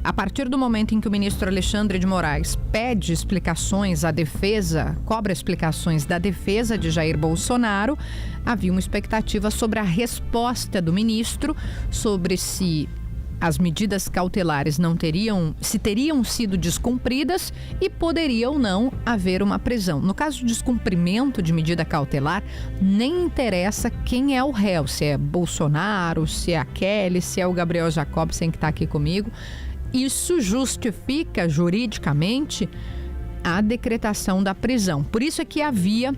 A partir do momento em que o ministro Alexandre de Moraes pede explicações à defesa, cobra explicações da defesa de Jair Bolsonaro, havia uma expectativa sobre a resposta do ministro sobre se as medidas cautelares teriam sido descumpridas e poderia ou não haver uma prisão. No caso de descumprimento de medida cautelar, nem interessa quem é o réu, se é Bolsonaro, se é a Kelly, se é o Gabriel Jacobsen que está aqui comigo. Isso justifica juridicamente a decretação da prisão. Por isso é que havia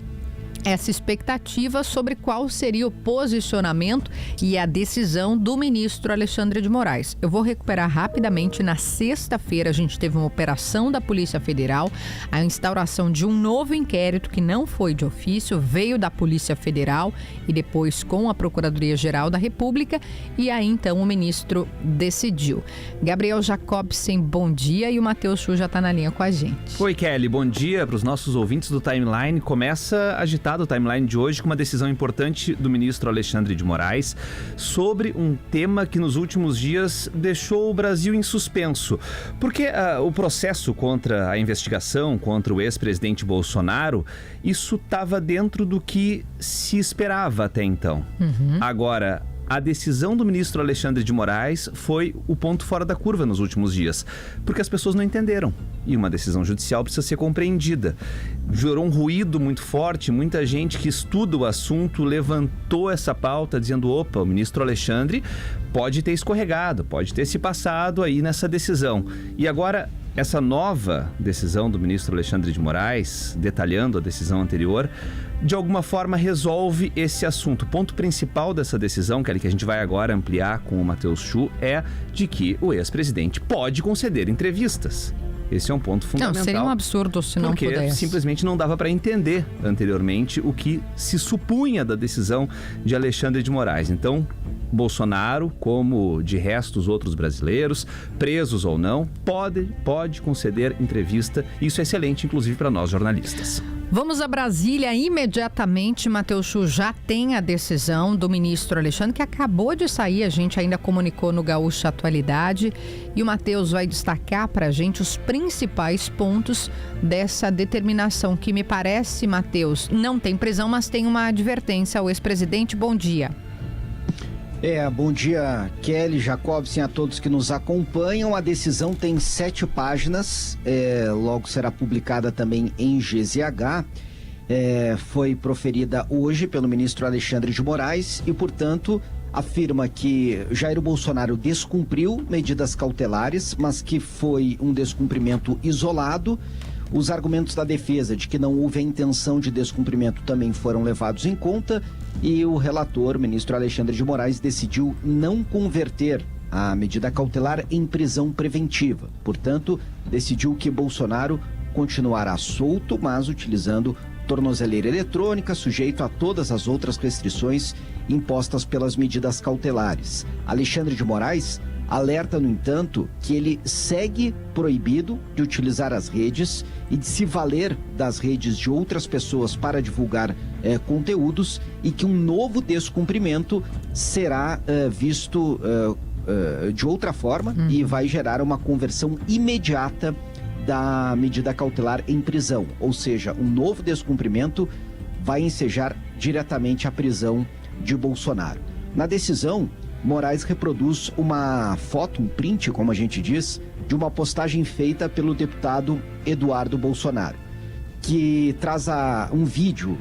essa expectativa sobre qual seria o posicionamento e a decisão do ministro Alexandre de Moraes. Eu vou recuperar rapidamente. Na sexta-feira a gente teve uma operação da Polícia Federal, a instauração de um novo inquérito que não foi de ofício, veio da Polícia Federal e depois com a Procuradoria-Geral da República, e aí então o ministro decidiu. Gabriel Jacobsen, bom dia, e o Matheus Chu já está na linha com a gente. Oi, Kelly, bom dia para os nossos ouvintes do Timeline. Começa agitado o Timeline de hoje com uma decisão importante do ministro Alexandre de Moraes sobre um tema que nos últimos dias deixou o Brasil em suspenso. Porque o processo contra a investigação contra o ex-presidente Bolsonaro, isso estava dentro do que se esperava até então. Agora, a decisão do ministro Alexandre de Moraes foi o ponto fora da curva nos últimos dias, porque as pessoas não entenderam. E uma decisão judicial precisa ser compreendida. Gerou um ruído muito forte, muita gente que estuda o assunto levantou essa pauta dizendo, opa, o ministro Alexandre pode ter escorregado, pode ter se passado aí nessa decisão. E agora, essa nova decisão do ministro Alexandre de Moraes, detalhando a decisão anterior, de alguma forma resolve esse assunto. O ponto principal dessa decisão, que a gente vai agora ampliar com o Matheus Chu, é de que o ex-presidente pode conceder entrevistas. Esse é um ponto fundamental. Não, seria um absurdo se não pudesse. Porque simplesmente não dava para entender anteriormente o que se supunha da decisão de Alexandre de Moraes. Então, Bolsonaro, como de resto os outros brasileiros, presos ou não, pode conceder entrevista. Isso é excelente, inclusive, para nós jornalistas. Vamos a Brasília imediatamente. Matheus Chu, já tem a decisão do ministro Alexandre, que acabou de sair, a gente ainda comunicou no Gaúcha Atualidade, e o Matheus vai destacar para a gente os principais pontos dessa determinação, que me parece, Matheus, não tem prisão, mas tem uma advertência ao ex-presidente. Bom dia. Bom dia, Kelly, Jacobsen, a todos que nos acompanham. A decisão tem 7 páginas, logo será publicada também em GZH. Foi proferida hoje pelo ministro Alexandre de Moraes e, portanto, afirma que Jair Bolsonaro descumpriu medidas cautelares, mas que foi um descumprimento isolado. Os argumentos da defesa de que não houve a intenção de descumprimento também foram levados em conta e o relator, ministro Alexandre de Moraes, decidiu não converter a medida cautelar em prisão preventiva. Portanto, decidiu que Bolsonaro continuará solto, mas utilizando tornozeleira eletrônica, sujeito a todas as outras restrições impostas pelas medidas cautelares. Alexandre de Moraes alerta, no entanto, que ele segue proibido de utilizar as redes e de se valer das redes de outras pessoas para divulgar conteúdos, e que um novo descumprimento será visto de outra forma e vai gerar uma conversão imediata da medida cautelar em prisão. Ou seja, um novo descumprimento vai ensejar diretamente a prisão de Bolsonaro. Na decisão, Moraes reproduz uma foto, um print, como a gente diz, de uma postagem feita pelo deputado Eduardo Bolsonaro, que traz um vídeo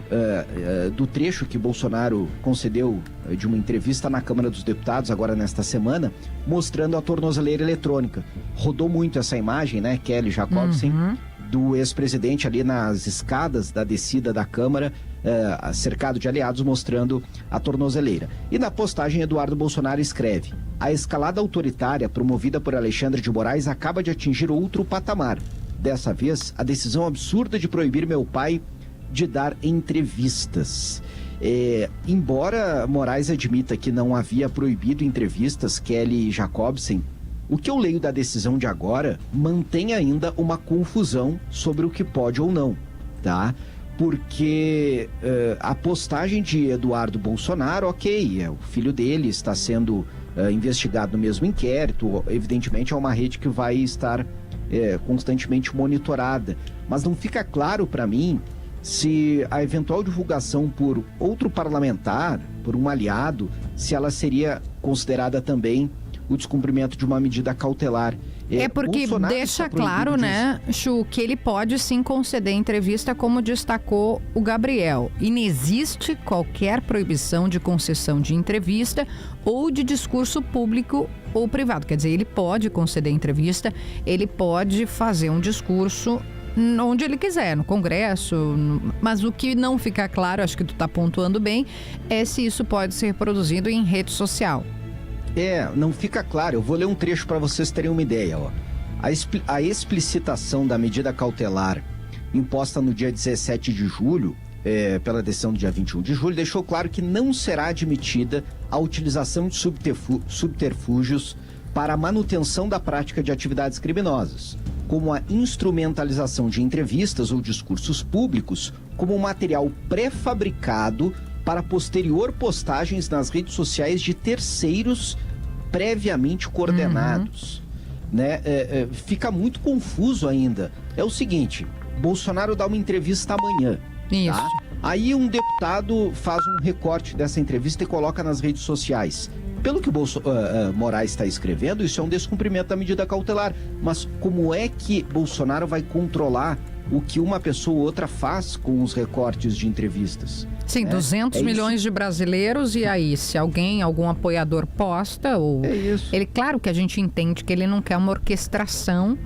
do trecho que Bolsonaro concedeu de uma entrevista na Câmara dos Deputados, agora nesta semana, mostrando a tornozeleira eletrônica. Rodou muito essa imagem, né, Kelly Jacobsen, do ex-presidente ali nas escadas da descida da Câmara, cercado de aliados, mostrando a tornozeleira. E na postagem, Eduardo Bolsonaro escreve: a escalada autoritária promovida por Alexandre de Moraes acaba de atingir outro patamar. Dessa vez, a decisão absurda de proibir meu pai de dar entrevistas. Embora Moraes admita que não havia proibido entrevistas, Kelly Jacobsen, o que eu leio da decisão de agora mantém ainda uma confusão sobre o que pode ou não, tá? Porque a postagem de Eduardo Bolsonaro, ok, o filho dele está sendo investigado no mesmo inquérito. Evidentemente é uma rede que vai estar constantemente monitorada, mas não fica claro para mim se a eventual divulgação por outro parlamentar, por um aliado, se ela seria considerada também o descumprimento de uma medida cautelar. Porque Bolsonaro deixa claro, né, Chu, que ele pode sim conceder entrevista, como destacou o Gabriel. E não existe qualquer proibição de concessão de entrevista ou de discurso público ou privado. Quer dizer, ele pode conceder entrevista, ele pode fazer um discurso onde ele quiser, no Congresso, mas o que não fica claro, acho que tu está pontuando bem, é se isso pode ser produzido em rede social. Não fica claro. Eu vou ler um trecho para vocês terem uma ideia. A explicitação da medida cautelar imposta no dia 17 de julho, pela decisão do dia 21 de julho, deixou claro que não será admitida a utilização de subterfúgios para a manutenção da prática de atividades criminosas, como a instrumentalização de entrevistas ou discursos públicos como material pré-fabricado para posterior postagens nas redes sociais de terceiros previamente coordenados. Né? Fica muito confuso ainda. É o seguinte, Bolsonaro dá uma entrevista amanhã. Isso. Tá? Aí um deputado faz um recorte dessa entrevista e coloca nas redes sociais. Pelo que o Moraes está escrevendo, isso é um descumprimento da medida cautelar. Mas como é que Bolsonaro vai controlar o que uma pessoa ou outra faz com os recortes de entrevistas? Sim, 200 milhões de brasileiros, e aí, se algum apoiador posta, ou... É isso. Claro que a gente entende que ele não quer uma orquestração,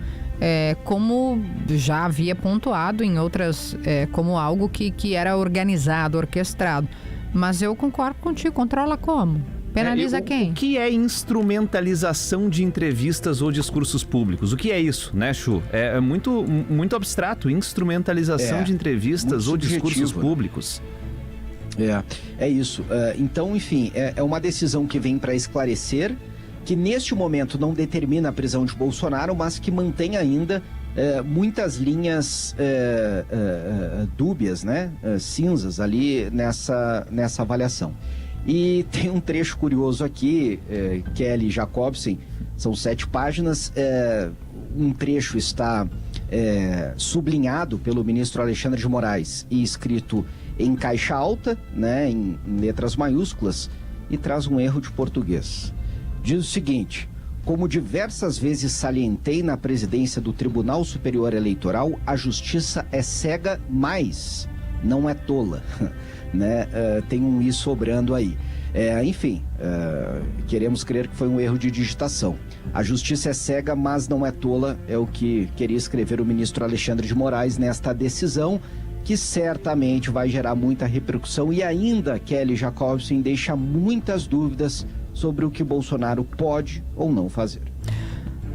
como já havia pontuado em outras, como algo que era organizado, orquestrado. Mas eu concordo contigo, controla como? Penaliza quem? O que é instrumentalização de entrevistas ou discursos públicos? O que é isso, né, Chu? É muito, muito abstrato, instrumentalização de entrevistas ou discursos públicos. É isso. Então, enfim, é uma decisão que vem para esclarecer, que neste momento não determina a prisão de Bolsonaro, mas que mantém ainda muitas linhas dúbias, né? Cinzas ali nessa avaliação. E tem um trecho curioso aqui, Kelly Jacobsen, são 7 páginas, um trecho está sublinhado pelo ministro Alexandre de Moraes e escrito em caixa alta, né, em letras maiúsculas, e traz um erro de português. Diz o seguinte: como diversas vezes salientei na presidência do Tribunal Superior Eleitoral, a justiça é cega, mas não é tola. Né? Tem um i sobrando aí. Enfim, queremos crer que foi um erro de digitação. A justiça é cega, mas não é tola, é o que queria escrever o ministro Alexandre de Moraes nesta decisão, que certamente vai gerar muita repercussão e ainda, Kelly Jacobsen, deixa muitas dúvidas sobre o que Bolsonaro pode ou não fazer.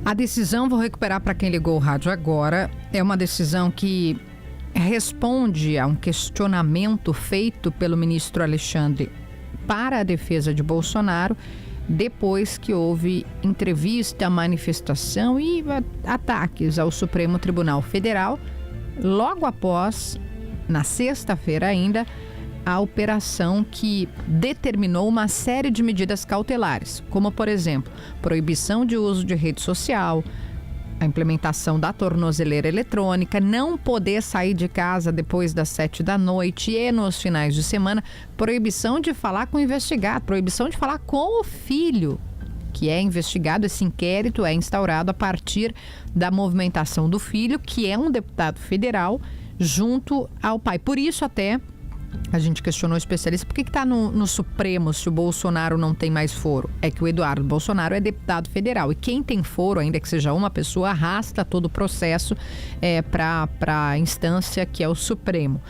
A decisão, vou recuperar para quem ligou o rádio agora, é uma decisão que responde a um questionamento feito pelo ministro Alexandre para a defesa de Bolsonaro, depois que houve entrevista, manifestação e ataques ao Supremo Tribunal Federal, logo após, na sexta-feira ainda, a operação que determinou uma série de medidas cautelares, como, por exemplo, proibição de uso de rede social, a implementação da tornozeleira eletrônica, não poder sair de casa depois das 7 da noite e nos finais de semana, proibição de falar com o investigado, proibição de falar com o filho, que é investigado. Esse inquérito é instaurado a partir da movimentação do filho, que é um deputado federal, junto ao pai. Por isso até a gente questionou o especialista, por que está no Supremo se o Bolsonaro não tem mais foro? É que o Eduardo Bolsonaro é deputado federal e quem tem foro, ainda que seja uma pessoa, arrasta todo o processo para a instância que é o Supremo.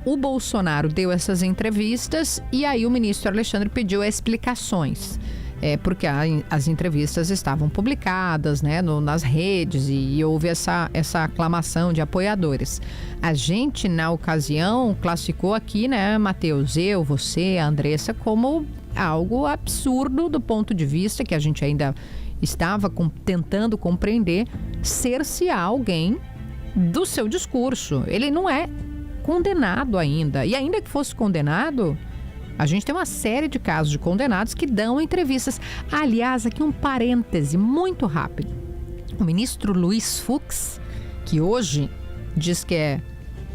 O Bolsonaro deu essas entrevistas e aí o ministro Alexandre pediu explicações. Porque as entrevistas estavam publicadas, né, nas redes e houve essa aclamação de apoiadores. A gente, na ocasião, classificou aqui, né, Matheus, eu, você, a Andressa, como algo absurdo do ponto de vista que a gente ainda estava tentando compreender, cercear alguém do seu discurso. Ele não é condenado ainda. E ainda que fosse condenado, A gente tem uma série de casos de condenados que dão entrevistas. Aliás, aqui um parêntese muito rápido. O ministro Luiz Fux, que hoje diz que é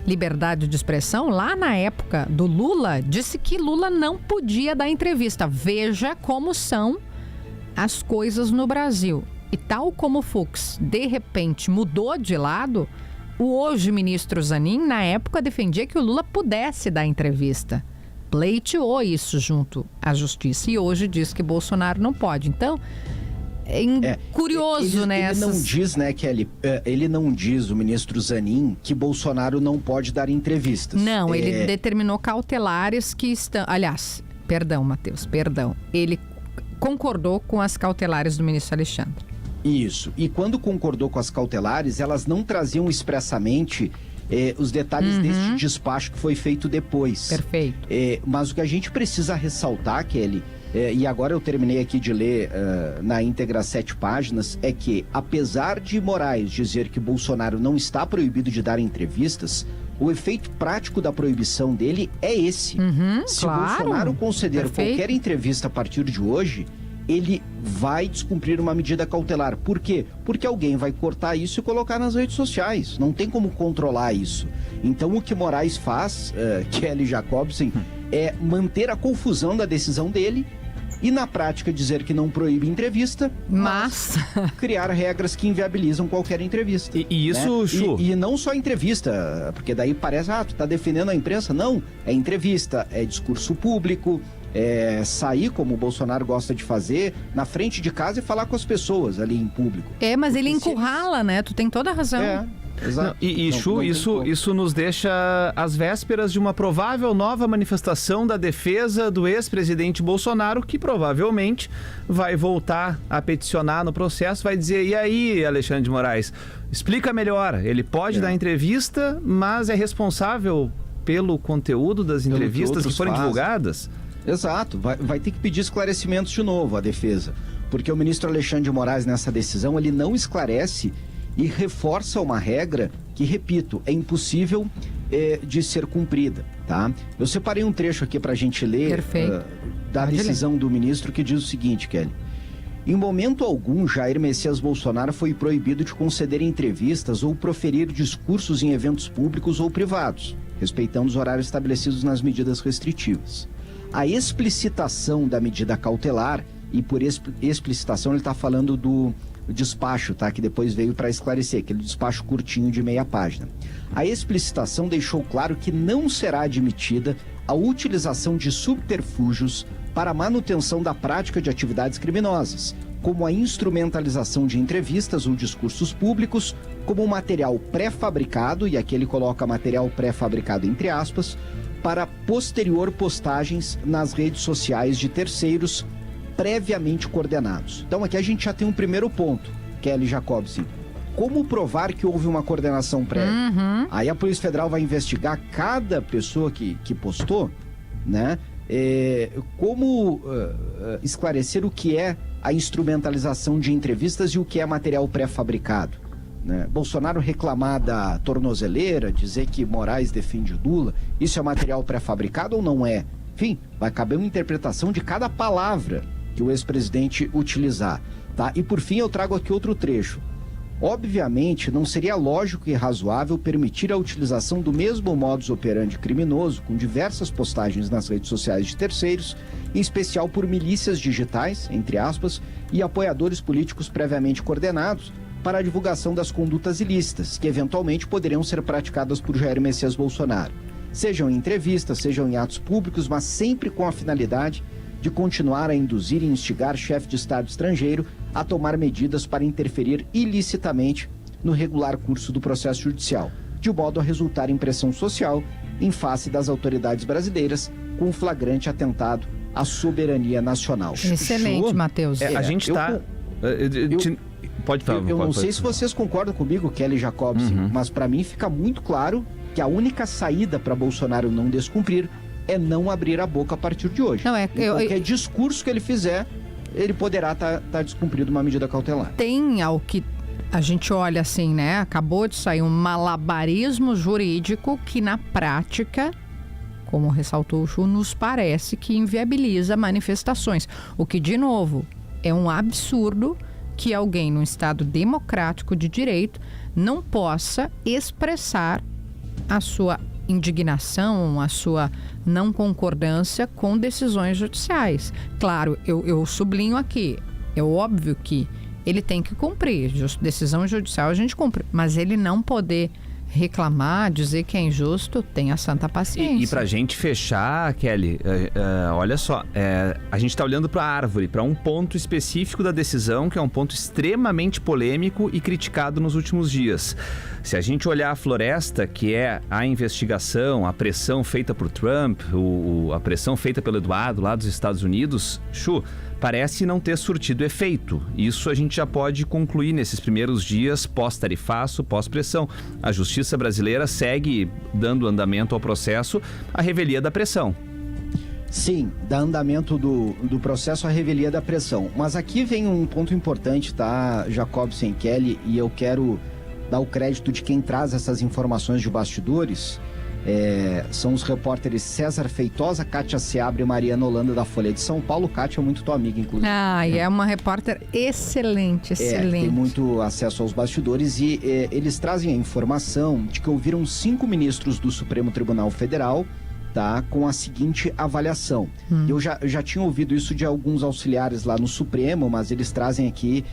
liberdade de expressão, lá na época do Lula, disse que Lula não podia dar entrevista. Veja como são as coisas no Brasil. E tal como o Fux, de repente, mudou de lado, o hoje ministro Zanin, na época, defendia que o Lula pudesse dar entrevista. Pleiteou isso junto à justiça e hoje diz que Bolsonaro não pode. Então, curioso, né? Ele não diz, né, Kelly? Ele não diz, o ministro Zanin, que Bolsonaro não pode dar entrevistas. Não, ele determinou cautelares que estão... Aliás, perdão, Matheus, perdão. Ele concordou com as cautelares do ministro Alexandre. Isso. E quando concordou com as cautelares, elas não traziam expressamente os detalhes deste despacho que foi feito depois. Perfeito. Mas o que a gente precisa ressaltar, Kelly, e agora eu terminei aqui de ler na íntegra 7 páginas, é que, apesar de Moraes dizer que Bolsonaro não está proibido de dar entrevistas, o efeito prático da proibição dele é esse. Se Bolsonaro conceder qualquer entrevista a partir de hoje, ele vai descumprir uma medida cautelar. Por quê? Porque alguém vai cortar isso e colocar nas redes sociais. Não tem como controlar isso. Então o que Moraes faz, Kelly Jacobsen, é manter a confusão da decisão dele e na prática dizer que não proíbe entrevista, mas criar regras que inviabilizam qualquer entrevista. E isso, né? Chu... E não só entrevista, porque daí parece, tu tá defendendo a imprensa. Não, é entrevista, é discurso público, sair, como o Bolsonaro gosta de fazer, na frente de casa e falar com as pessoas ali em público. Mas ele encurrala, né? Tu tem toda a razão. Exato. Chu, isso nos deixa às vésperas de uma provável nova manifestação da defesa do ex-presidente Bolsonaro, que provavelmente vai voltar a peticionar no processo, vai dizer, e aí, Alexandre de Moraes, explica melhor, ele pode dar entrevista, mas é responsável pelo conteúdo das entrevistas que forem divulgadas? Exato, vai ter que pedir esclarecimentos de novo a defesa, porque o ministro Alexandre de Moraes nessa decisão, ele não esclarece e reforça uma regra que, repito, é impossível de ser cumprida, tá? Eu separei um trecho aqui pra gente ler da decisão do ministro, que diz o seguinte, Kelly. Em momento algum, Jair Messias Bolsonaro foi proibido de conceder entrevistas ou proferir discursos em eventos públicos ou privados, respeitando os horários estabelecidos nas medidas restritivas. A explicitação da medida cautelar, e por explicitação ele está falando do despacho, tá? Que depois veio para esclarecer, aquele despacho curtinho de meia página. A explicitação deixou claro que não será admitida a utilização de subterfúgios para a manutenção da prática de atividades criminosas, como a instrumentalização de entrevistas ou discursos públicos como material pré-fabricado, e aqui ele coloca material pré-fabricado entre aspas, para posterior postagens nas redes sociais de terceiros previamente coordenados. Então aqui a gente já tem um primeiro ponto, Kelly Jacobsen. Como provar que houve uma coordenação prévia? Aí a Polícia Federal vai investigar cada pessoa que postou, né? Como esclarecer o que é a instrumentalização de entrevistas e o que é material pré-fabricado, né? Bolsonaro reclamar da tornozeleira, dizer que Moraes defende Lula, isso é material pré-fabricado ou não é? Enfim, vai caber uma interpretação de cada palavra que o ex-presidente utilizar, tá? E por fim eu trago aqui outro trecho. Obviamente, não seria lógico e razoável permitir a utilização do mesmo modus operandi criminoso com diversas postagens nas redes sociais de terceiros, em especial por milícias digitais, entre aspas, e apoiadores políticos previamente coordenados para a divulgação das condutas ilícitas, que eventualmente poderiam ser praticadas por Jair Messias Bolsonaro. Sejam em entrevistas, sejam em atos públicos, mas sempre com a finalidade de continuar a induzir e instigar chefe de Estado estrangeiro a tomar medidas para interferir ilicitamente no regular curso do processo judicial, de modo a resultar em pressão social em face das autoridades brasileiras com um flagrante atentado à soberania nacional. Excelente, Matheus. A gente está... Pode falar. Eu não sei se vocês concordam comigo, Kelly Jacobsen, mas para mim fica muito claro que a única saída para Bolsonaro não descumprir é não abrir a boca a partir de hoje. Não, qualquer discurso que ele fizer, ele poderá estar descumprido uma medida cautelar. Tem ao que a gente olha assim, né? Acabou de sair um malabarismo jurídico que na prática, como ressaltou o Chu, nos parece que inviabiliza manifestações. O que, de novo, é um absurdo que alguém num Estado democrático de direito não possa expressar a sua indignação, a sua não concordância com decisões judiciais. Claro, eu sublinho aqui, é óbvio que ele tem que cumprir, decisão judicial a gente cumpre, mas ele não poder reclamar, dizer que é injusto, tenha santa paciência. E pra gente fechar, Kelly, olha só, a gente tá olhando pra árvore, pra um ponto específico da decisão, que é um ponto extremamente polêmico e criticado nos últimos dias. Se a gente olhar a floresta, que é a investigação, a pressão feita por Trump, a pressão feita pelo Eduardo lá dos Estados Unidos, Chu, parece não ter surtido efeito. Isso a gente já pode concluir nesses primeiros dias pós-tarifaço, pós-pressão. A justiça brasileira segue dando andamento ao processo, a revelia da pressão. Sim, dá andamento do processo à revelia da pressão. Mas aqui vem um ponto importante, tá, Jacobsen, Kelly, e eu quero dar o crédito de quem traz essas informações de bastidores. São os repórteres César Feitosa, Kátia Seabra e Mariana Holanda da Folha de São Paulo. Kátia é muito tua amiga, inclusive. E é uma repórter excelente. Tem muito acesso aos bastidores e eles trazem a informação de que ouviram 5 ministros do Supremo Tribunal Federal, tá, com a seguinte avaliação. Eu já tinha ouvido isso de alguns auxiliares lá no Supremo, mas eles trazem aqui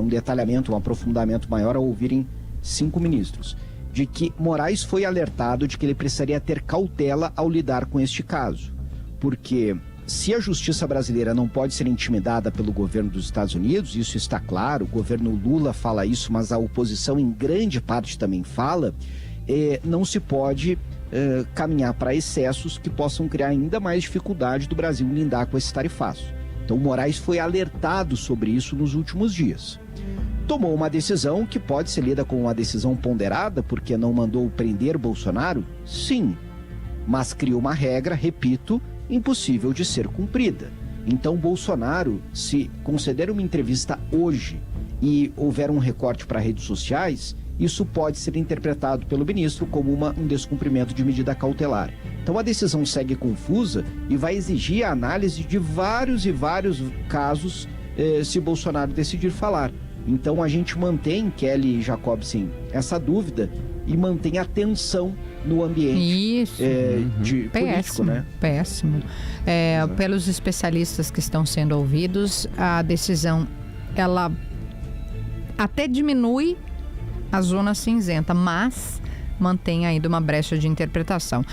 um detalhamento, um aprofundamento maior ao ouvirem 5 ministros. De que Moraes foi alertado de que ele precisaria ter cautela ao lidar com este caso. Porque se a justiça brasileira não pode ser intimidada pelo governo dos Estados Unidos, isso está claro, o governo Lula fala isso, mas a oposição em grande parte também fala, não se pode caminhar para excessos que possam criar ainda mais dificuldade do Brasil em lidar com esse tarifaço. Então Moraes foi alertado sobre isso nos últimos dias. Tomou uma decisão que pode ser lida como uma decisão ponderada, porque não mandou prender Bolsonaro? Sim, mas criou uma regra, repito, impossível de ser cumprida. Então Bolsonaro, se conceder uma entrevista hoje e houver um recorte para redes sociais, isso pode ser interpretado pelo ministro como um descumprimento de medida cautelar. Então a decisão segue confusa e vai exigir a análise de vários e vários casos se Bolsonaro decidir falar. Então a gente mantém, Kelly e Jacobsen, essa dúvida e mantém a tensão no ambiente político, né? Péssimo. Pelos especialistas que estão sendo ouvidos, a decisão, ela até diminui a zona cinzenta, mas mantém ainda uma brecha de interpretação.